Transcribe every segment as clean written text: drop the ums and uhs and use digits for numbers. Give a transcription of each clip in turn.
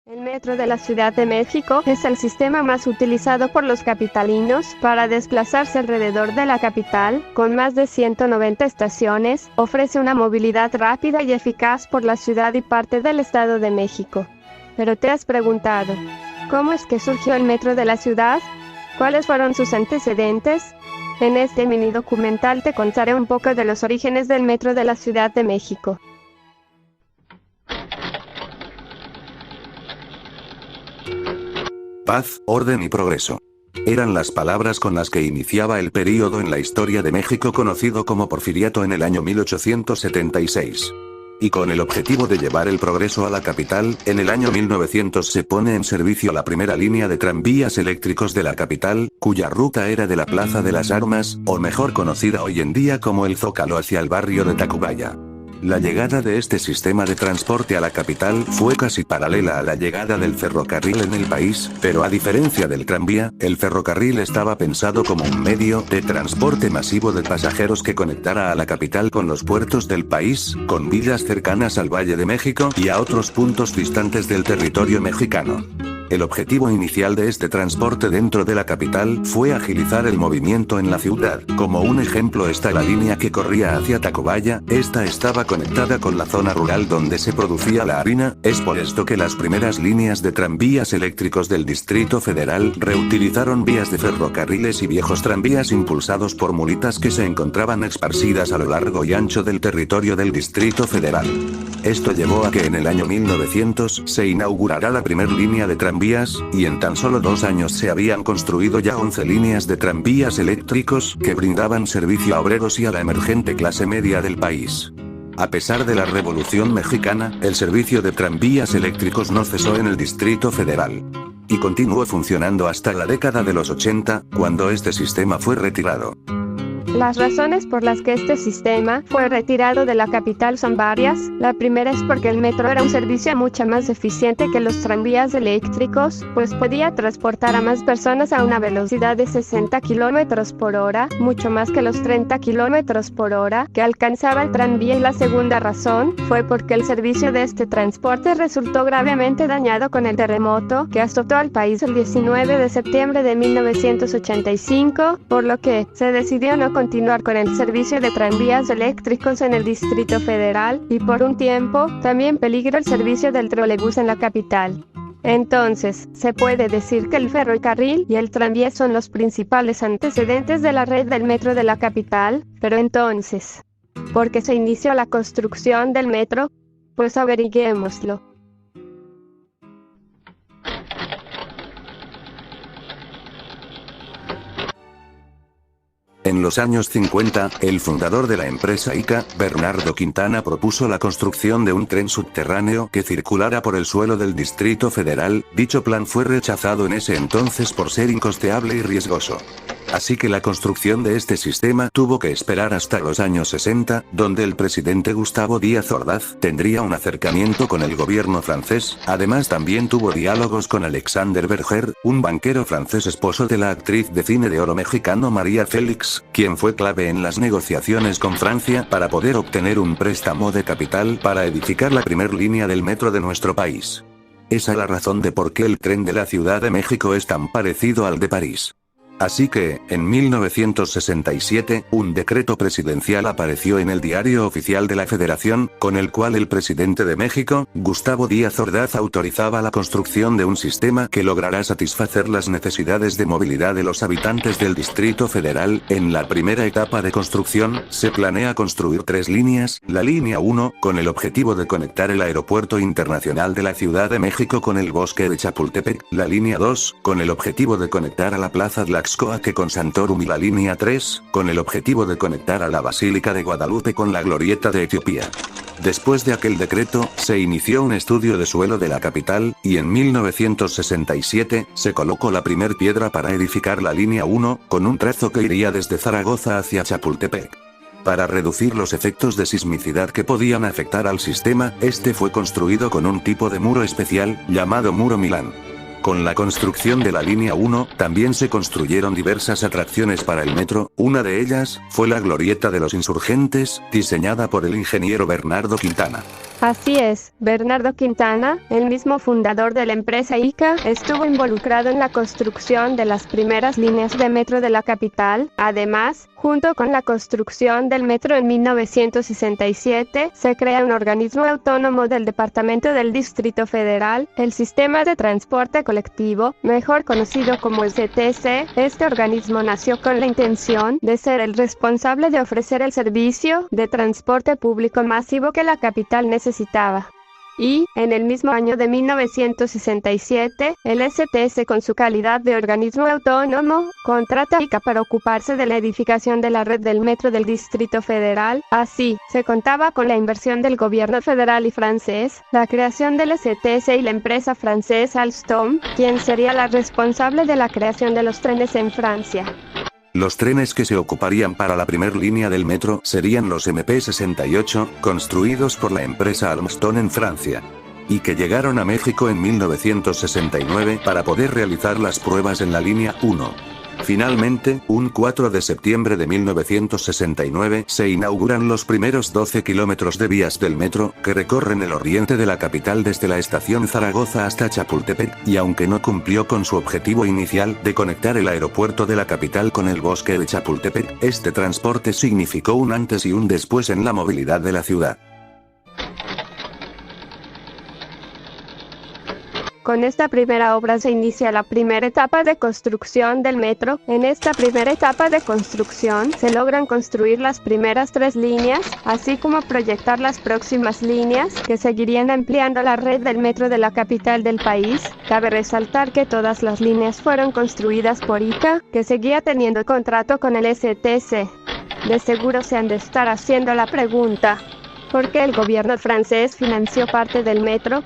El metro de la Ciudad de México es el sistema más utilizado por los capitalinos para desplazarse alrededor de la capital. Con más de 190 estaciones, ofrece una movilidad rápida y eficaz por la ciudad y parte del Estado de México. Pero ¿te has preguntado cómo es que surgió el metro de la ciudad? ¿Cuáles fueron sus antecedentes? En este mini documental te contaré un poco de los orígenes del metro de la Ciudad de México. Paz, orden y progreso. Eran las palabras con las que iniciaba el período en la historia de México conocido como Porfiriato en el año 1876. Y con el objetivo de llevar el progreso a la capital, en el año 1900 se pone en servicio la primera línea de tranvías eléctricos de la capital, cuya ruta era de la Plaza de las Armas, o mejor conocida hoy en día como el Zócalo hacia el barrio de Tacubaya. La llegada de este sistema de transporte a la capital fue casi paralela a la llegada del ferrocarril en el país, pero a diferencia del tranvía, el ferrocarril estaba pensado como un medio de transporte masivo de pasajeros que conectara a la capital con los puertos del país, con villas cercanas al Valle de México y a otros puntos distantes del territorio mexicano. El objetivo inicial de este transporte dentro de la capital fue agilizar el movimiento en la ciudad. Como un ejemplo está la línea que corría hacia Tacubaya. Esta estaba conectada con la zona rural donde se producía la harina. Es por esto que las primeras líneas de tranvías eléctricos del Distrito Federal reutilizaron vías de ferrocarriles y viejos tranvías impulsados por mulitas que se encontraban esparcidas a lo largo y ancho del territorio del Distrito Federal. Esto llevó a que en el año 1900 se inaugurara la primera línea de tranvías, y en tan solo 2 años se habían construido ya 11 líneas de tranvías eléctricos que brindaban servicio a obreros y a la emergente clase media del país. A pesar de la Revolución Mexicana, el servicio de tranvías eléctricos no cesó en el Distrito Federal. Y continuó funcionando hasta la década de los 80, cuando este sistema fue retirado. Las razones por las que este sistema fue retirado de la capital son varias. La primera es porque el metro era un servicio mucho más eficiente que los tranvías eléctricos, pues podía transportar a más personas a una velocidad de 60 km por hora, mucho más que los 30 km por hora que alcanzaba el tranvía. Y la segunda razón fue porque el servicio de este transporte resultó gravemente dañado con el terremoto que azotó al país el 19 de septiembre de 1985, por lo que se decidió no continuar con el servicio de tranvías eléctricos en el Distrito Federal, y por un tiempo, también peligró el servicio del trolebús en la capital. Entonces, se puede decir que el ferrocarril y el tranvía son los principales antecedentes de la red del metro de la capital. Pero entonces, ¿por qué se inició la construcción del metro? Pues averiguémoslo. En los años 50, el fundador de la empresa ICA, Bernardo Quintana, propuso la construcción de un tren subterráneo que circulara por el suelo del Distrito Federal. Dicho plan fue rechazado en ese entonces por ser incosteable y riesgoso. Así que la construcción de este sistema tuvo que esperar hasta los años 60, donde el presidente Gustavo Díaz Ordaz tendría un acercamiento con el gobierno francés. Además también tuvo diálogos con Alexander Berger, un banquero francés esposo de la actriz de cine de oro mexicano María Félix, quien fue clave en las negociaciones con Francia para poder obtener un préstamo de capital para edificar la primera línea del metro de nuestro país. Esa es la razón de por qué el tren de la Ciudad de México es tan parecido al de París. Así que, en 1967, un decreto presidencial apareció en el Diario Oficial de la Federación, con el cual el presidente de México, Gustavo Díaz Ordaz, autorizaba la construcción de un sistema que logrará satisfacer las necesidades de movilidad de los habitantes del Distrito Federal. En la primera etapa de construcción, se planea construir 3 líneas: la línea 1, con el objetivo de conectar el Aeropuerto Internacional de la Ciudad de México con el bosque de Chapultepec; la línea 2, con el objetivo de conectar a la Plaza Tlaxcoaque con Santorum; y la línea 3, con el objetivo de conectar a la Basílica de Guadalupe con la Glorieta de Etiopía. Después de aquel decreto, se inició un estudio de suelo de la capital, y en 1967, se colocó la primer piedra para edificar la línea 1, con un trazo que iría desde Zaragoza hacia Chapultepec. Para reducir los efectos de sismicidad que podían afectar al sistema, este fue construido con un tipo de muro especial, llamado Muro Milán. Con la construcción de la línea 1, también se construyeron diversas atracciones para el metro. Una de ellas fue la Glorieta de los Insurgentes, diseñada por el ingeniero Bernardo Quintana. Así es, Bernardo Quintana, el mismo fundador de la empresa ICA, estuvo involucrado en la construcción de las primeras líneas de metro de la capital. Además, junto con la construcción del metro en 1967, se crea un organismo autónomo del Departamento del Distrito Federal, el Sistema de Transporte Colectivo, mejor conocido como STC. Este organismo nació con la intención de ser el responsable de ofrecer el servicio de transporte público masivo que la capital necesitaba. Y, en el mismo año de 1967, el STS, con su calidad de organismo autónomo, contrata a ICA para ocuparse de la edificación de la red del metro del Distrito Federal. Así, se contaba con la inversión del gobierno federal y francés, la creación del STS y la empresa francesa Alstom, quien sería la responsable de la creación de los trenes en Francia. Los trenes que se ocuparían para la primer línea del metro serían los MP68, construidos por la empresa Alstom en Francia, y que llegaron a México en 1969 para poder realizar las pruebas en la línea 1. Finalmente, un 4 de septiembre de 1969, se inauguran los primeros 12 kilómetros de vías del metro, que recorren el oriente de la capital desde la estación Zaragoza hasta Chapultepec, y aunque no cumplió con su objetivo inicial de conectar el aeropuerto de la capital con el bosque de Chapultepec, este transporte significó un antes y un después en la movilidad de la ciudad. Con esta primera obra se inicia la primera etapa de construcción del metro. En esta primera etapa de construcción se logran construir las primeras 3 líneas, así como proyectar las próximas líneas, que seguirían ampliando la red del metro de la capital del país. Cabe resaltar que todas las líneas fueron construidas por ICA, que seguía teniendo contrato con el STC. De seguro se han de estar haciendo la pregunta: ¿por qué el gobierno francés financió parte del metro?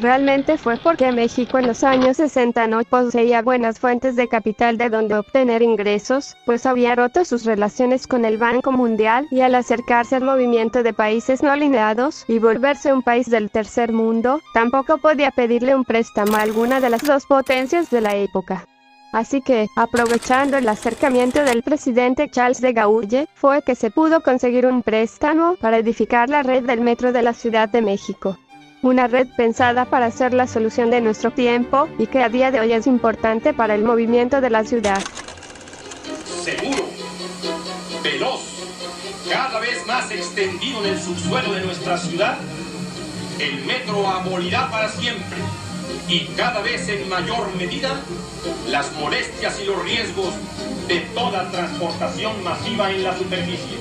Realmente fue porque México en los años 60 no poseía buenas fuentes de capital de donde obtener ingresos, pues había roto sus relaciones con el Banco Mundial, y al acercarse al movimiento de países no alineados y volverse un país del tercer mundo, tampoco podía pedirle un préstamo a alguna de las dos potencias de la época. Así que, aprovechando el acercamiento del presidente Charles de Gaulle, fue que se pudo conseguir un préstamo para edificar la red del metro de la Ciudad de México. Una red pensada para ser la solución de nuestro tiempo, y que a día de hoy es importante para el movimiento de la ciudad. Seguro, veloz, cada vez más extendido en el subsuelo de nuestra ciudad, el metro abolirá para siempre, y cada vez en mayor medida, las molestias y los riesgos de toda transportación masiva en la superficie.